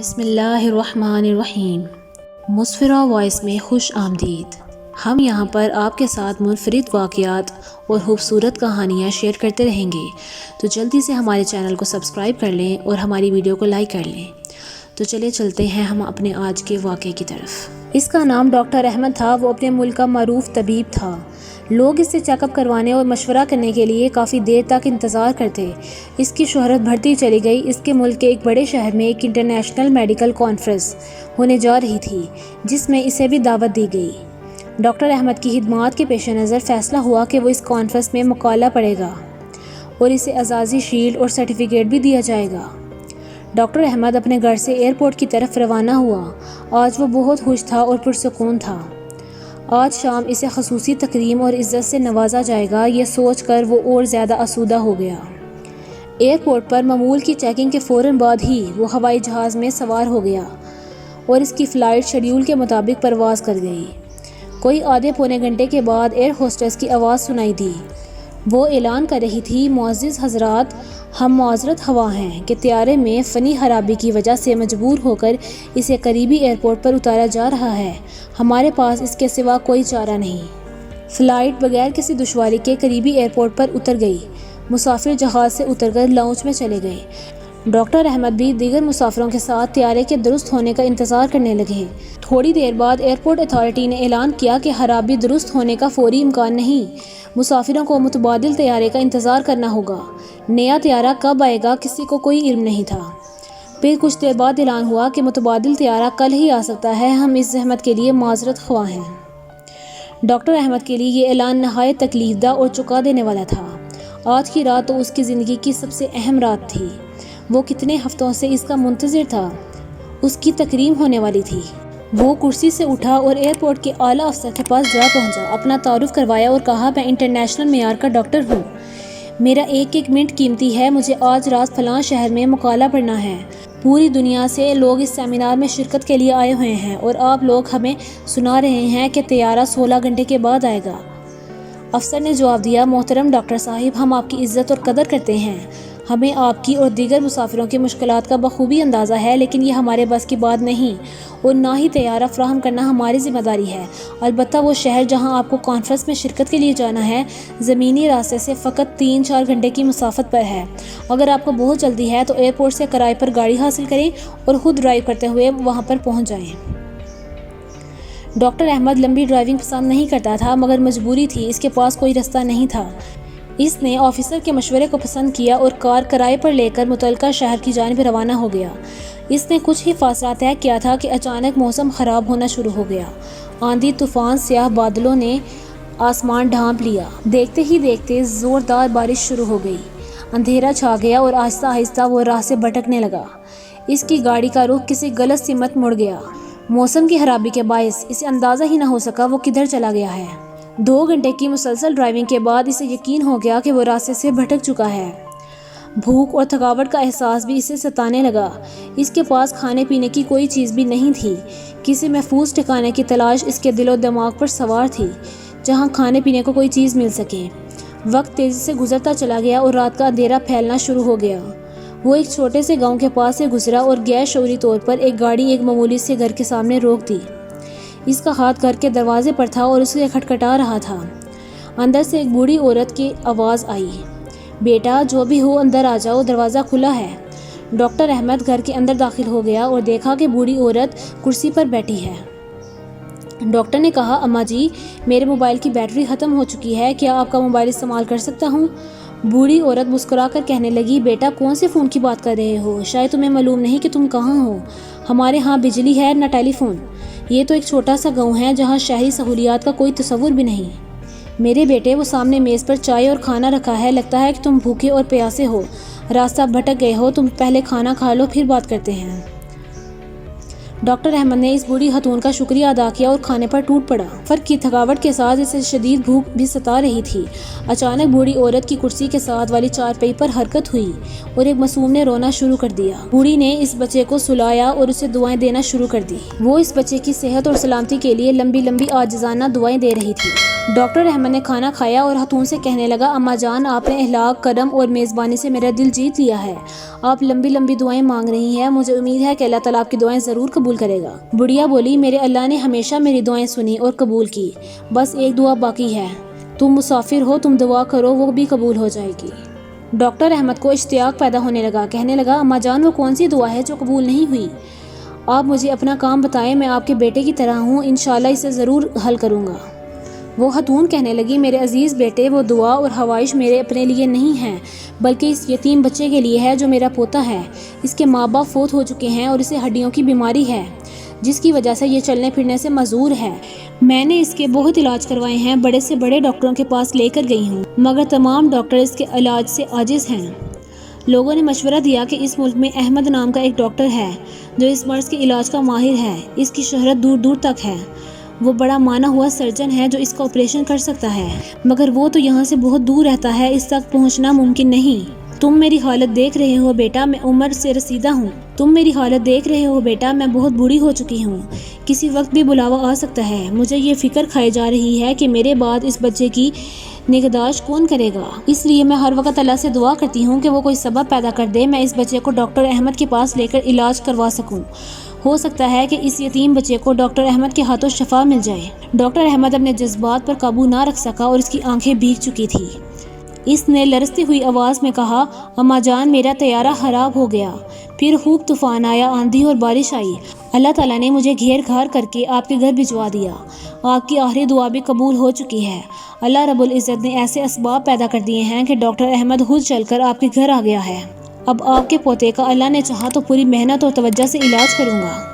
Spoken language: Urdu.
بسم اللہ الرحمن الرحیم۔ مسفرہ وائس میں خوش آمدید۔ ہم یہاں پر آپ کے ساتھ منفرد واقعات اور خوبصورت کہانیاں شیئر کرتے رہیں گے، تو جلدی سے ہمارے چینل کو سبسکرائب کر لیں اور ہماری ویڈیو کو لائک کر لیں۔ تو چلے چلتے ہیں ہم اپنے آج کے واقعے کی طرف۔ اس کا نام ڈاکٹر احمد تھا۔ وہ اپنے ملک کا معروف طبیب تھا۔ لوگ اس سے چیک اپ کروانے اور مشورہ کرنے کے لیے کافی دیر تک انتظار کرتے۔ اس کی شہرت بڑھتی چلی گئی۔ اس کے ملک کے ایک بڑے شہر میں ایک انٹرنیشنل میڈیکل کانفرنس ہونے جا رہی تھی، جس میں اسے بھی دعوت دی گئی۔ ڈاکٹر احمد کی خدمات کے پیش نظر فیصلہ ہوا کہ وہ اس کانفرنس میں مقالہ پڑھے گا اور اسے اعزازی شیلڈ اور سرٹیفکیٹ بھی دیا جائے گا۔ ڈاکٹر احمد اپنے گھر سے ایئرپورٹ کی طرف روانہ ہوا۔ آج وہ بہت خوش تھا اور پرسکون تھا۔ آج شام اسے خصوصی تکریم اور عزت سے نوازا جائے گا، یہ سوچ کر وہ اور زیادہ آسودہ ہو گیا۔ ایئرپورٹ پر معمول کی چیکنگ کے فوراً بعد ہی وہ ہوائی جہاز میں سوار ہو گیا اور اس کی فلائٹ شیڈول کے مطابق پرواز کر گئی۔ کوئی آدھے پونے گھنٹے کے بعد ایئر ہوسٹس کی آواز سنائی دی۔ وہ اعلان کر رہی تھی، معزز حضرات، ہم معذرت خواہ ہیں کہ طیارے میں فنی خرابی کی وجہ سے مجبور ہو کر اسے قریبی ایئرپورٹ پر اتارا جا رہا ہے۔ ہمارے پاس اس کے سوا کوئی چارہ نہیں۔ فلائٹ بغیر کسی دشواری کے قریبی ایئرپورٹ پر اتر گئی۔ مسافر جہاز سے اتر کر لاؤنج میں چلے گئے۔ ڈاکٹر احمد بھی دیگر مسافروں کے ساتھ طیارے کے درست ہونے کا انتظار کرنے لگے۔ تھوڑی دیر بعد ایئرپورٹ اتھارٹی نے اعلان کیا کہ خرابی درست ہونے کا فوری امکان نہیں، مسافروں کو متبادل طیارے کا انتظار کرنا ہوگا۔ نیا طیارہ کب آئے گا کسی کو کوئی علم نہیں تھا۔ پھر کچھ دیر بعد اعلان ہوا کہ متبادل طیارہ کل ہی آ سکتا ہے، ہم اس زحمت کے لیے معذرت خواہ ہیں۔ ڈاکٹر احمد کے لیے یہ اعلان نہایت تکلیف دہ اور چکا دینے والا تھا۔ آج کی رات تو اس کی زندگی کی سب سے اہم رات تھی۔ وہ کتنے ہفتوں سے اس کا منتظر تھا۔ اس کی تکریم ہونے والی تھی۔ وہ کرسی سے اٹھا اور ایئرپورٹ کے اعلیٰ افسر کے پاس جا پہنچا، اپنا تعارف کروایا اور کہا، میں انٹرنیشنل معیار کا ڈاکٹر ہوں، میرا ایک ایک منٹ قیمتی ہے، مجھے آج رات فلاں شہر میں مقالہ پڑھنا ہے، پوری دنیا سے لوگ اس سیمینار میں شرکت کے لیے آئے ہوئے ہیں اور آپ لوگ ہمیں سنا رہے ہیں کہ طیارہ 16 گھنٹے کے بعد آئے گا۔ افسر نے جواب دیا، محترم ڈاکٹر صاحب، ہم آپ کی عزت اور قدر کرتے ہیں، ہمیں آپ کی اور دیگر مسافروں کی مشکلات کا بخوبی اندازہ ہے، لیکن یہ ہمارے بس کی بات نہیں اور نہ ہی طیارہ فراہم کرنا ہماری ذمہ داری ہے۔ البتہ وہ شہر جہاں آپ کو کانفرنس میں شرکت کے لیے جانا ہے، زمینی راستے سے فقط 3-4 گھنٹے کی مسافت پر ہے۔ اگر آپ کو بہت جلدی ہے تو ایئرپورٹ سے کرائے پر گاڑی حاصل کریں اور خود ڈرائیو کرتے ہوئے وہاں پر پہنچ جائیں۔ ڈاکٹر احمد لمبی ڈرائیونگ پسند نہیں کرتا تھا، مگر مجبوری تھی، اس کے پاس کوئی راستہ نہیں تھا۔ اس نے آفیسر کے مشورے کو پسند کیا اور کار کرائے پر لے کر متعلقہ شہر کی جانب روانہ ہو گیا۔ اس نے کچھ ہی فاصلہ طے کیا تھا کہ اچانک موسم خراب ہونا شروع ہو گیا۔ آندھی طوفان، سیاہ بادلوں نے آسمان ڈھانپ لیا۔ دیکھتے ہی دیکھتے زوردار بارش شروع ہو گئی۔ اندھیرا چھا گیا اور آہستہ آہستہ وہ راہ سے بھٹکنے لگا۔ اس کی گاڑی کا رخ کسی غلط سمت مڑ گیا۔ موسم کی خرابی کے باعث اسے اندازہ ہی نہ ہو سکا وہ کدھر چلا گیا ہے۔ 2 گھنٹے کی مسلسل ڈرائیونگ کے بعد اسے یقین ہو گیا کہ وہ راستے سے بھٹک چکا ہے۔ بھوک اور تھکاوٹ کا احساس بھی اسے ستانے لگا۔ اس کے پاس کھانے پینے کی کوئی چیز بھی نہیں تھی۔ کسی محفوظ ٹھکانے کی تلاش اس کے دل و دماغ پر سوار تھی، جہاں کھانے پینے کو کوئی چیز مل سکے۔ وقت تیزی سے گزرتا چلا گیا اور رات کا اندھیرا پھیلنا شروع ہو گیا۔ وہ ایک چھوٹے سے گاؤں کے پاس سے گزرا اور غیر شعوری طور پر ایک گاڑی ایک معمولی سے گھر کے سامنے روک دی۔ اس کا ہاتھ گھر کے دروازے پر تھا اور اسے کھٹکھٹا رہا تھا۔ اندر سے ایک بوڑھی عورت کی آواز آئی، بیٹا جو بھی ہو اندر آ جاؤ، دروازہ کھلا ہے۔ ڈاکٹر احمد گھر کے اندر داخل ہو گیا اور دیکھا کہ بوڑھی عورت کرسی پر بیٹھی ہے۔ ڈاکٹر نے کہا، اماں جی، میرے موبائل کی بیٹری ختم ہو چکی ہے، کیا آپ کا موبائل استعمال کر سکتا ہوں؟ بوڑھی عورت مسکرا کر کہنے لگی، بیٹا کون سے فون کی بات کر رہے ہو؟ شاید تمہیں معلوم نہیں کہ تم کہاں ہو۔ ہمارے ہاں بجلی ہے نہ ٹیلی فون۔ یہ تو ایک چھوٹا سا گاؤں ہے جہاں شہری سہولیات کا کوئی تصور بھی نہیں۔ میرے بیٹے، وہ سامنے میز پر چائے اور کھانا رکھا ہے، لگتا ہے کہ تم بھوکے اور پیاسے ہو، راستہ بھٹک گئے ہو، تم پہلے کھانا کھا لو پھر بات کرتے ہیں۔ ڈاکٹر احمد نے اس بوڑھی خاتون کا شکریہ ادا کیا اور کھانے پر ٹوٹ پڑا۔ سفر کی تھکاوٹ کے ساتھ اسے شدید بھوک بھی ستا رہی تھی۔ اچانک بوڑھی عورت کی کرسی کے ساتھ والی چارپائی پر حرکت ہوئی اور ایک معصوم نے رونا شروع کر دیا۔ بوڑھی نے اس بچے کو سلایا اور اسے دعائیں دینا شروع کر دی۔ وہ اس بچے کی صحت اور سلامتی کے لیے لمبی لمبی عاجزانہ دعائیں دے رہی تھی۔ ڈاکٹر احمد نے کھانا کھایا اور ہتھون سے کہنے لگا، اماں جان، آپ نے اخلاق، کرم اور میزبانی سے میرا دل جیت لیا ہے۔ آپ لمبی لمبی دعائیں مانگ رہی ہیں، مجھے امید ہے کہ اللہ تعالیٰ آپ کی دعائیں ضرور قبول کرے گا۔ بڑھیا بولی، میرے اللہ نے ہمیشہ میری دعائیں سنی اور قبول کی، بس ایک دعا باقی ہے۔ تم مسافر ہو، تم دعا کرو، وہ بھی قبول ہو جائے گی۔ ڈاکٹر احمد کو اشتیاق پیدا ہونے لگا، کہنے لگا، اماں جان، وہ کون سی دعا ہے جو قبول نہیں ہوئی؟ آپ مجھے اپنا کام بتائیں، میں آپ کے بیٹے کی طرح ہوں، انشاءاللہ اسے ضرور حل کروں گا۔ وہ خاتون کہنے لگی، میرے عزیز بیٹے، وہ دعا اور خواہش میرے اپنے لیے نہیں ہیں، بلکہ اس یتیم بچے کے لیے ہے جو میرا پوتا ہے۔ اس کے ماں باپ فوت ہو چکے ہیں اور اسے ہڈیوں کی بیماری ہے، جس کی وجہ سے یہ چلنے پھرنے سے معذور ہے۔ میں نے اس کے بہت علاج کروائے ہیں، بڑے سے بڑے ڈاکٹروں کے پاس لے کر گئی ہوں، مگر تمام ڈاکٹر اس کے علاج سے عاجز ہیں۔ لوگوں نے مشورہ دیا کہ اس ملک میں احمد نام کا ایک ڈاکٹر ہے جو اس مرض کے علاج کا ماہر ہے، اس کی شہرت دور دور تک ہے۔ وہ بڑا مانا ہوا سرجن ہے جو اس کا آپریشن کر سکتا ہے، مگر وہ تو یہاں سے بہت دور رہتا ہے، اس تک پہنچنا ممکن نہیں۔ تم میری حالت دیکھ رہے ہو بیٹا، میں عمر سے رسیدہ ہوں۔ تم میری حالت دیکھ رہے ہو بیٹا، میں بہت بوڑھی ہو چکی ہوں، کسی وقت بھی بلاوا آ سکتا ہے۔ مجھے یہ فکر کھائی جا رہی ہے کہ میرے بعد اس بچے کی نگہداشت کون کرے گا، اس لیے میں ہر وقت اللہ سے دعا کرتی ہوں کہ وہ کوئی سبب پیدا کر دے، میں اس بچے کو ڈاکٹر احمد کے پاس لے کر علاج کروا سکوں۔ ہو سکتا ہے کہ اس یتیم بچے کو ڈاکٹر احمد کے ہاتھوں شفا مل جائے۔ ڈاکٹر احمد اپنے جذبات پر قابو نہ رکھ سکا اور اس کی آنکھیں بھیگ چکی تھی۔ اس نے لرزتی ہوئی آواز میں کہا، اماں جان، میرا طیارہ خراب ہو گیا، پھر خوب طوفان آیا، آندھی اور بارش آئی، اللہ تعالیٰ نے مجھے گھیر گھار کر کے آپ کے گھر بھجوا دیا۔ آپ کی آخری دعا بھی قبول ہو چکی ہے۔ اللہ رب العزت نے ایسے اسباب پیدا کر دیے ہیں کہ ڈاکٹر احمد خود چل کر آپ کے گھر آ گیا ہے۔ اب آپ کے پوتے کا اللہ نے چاہا تو پوری محنت اور توجہ سے علاج کروں گا۔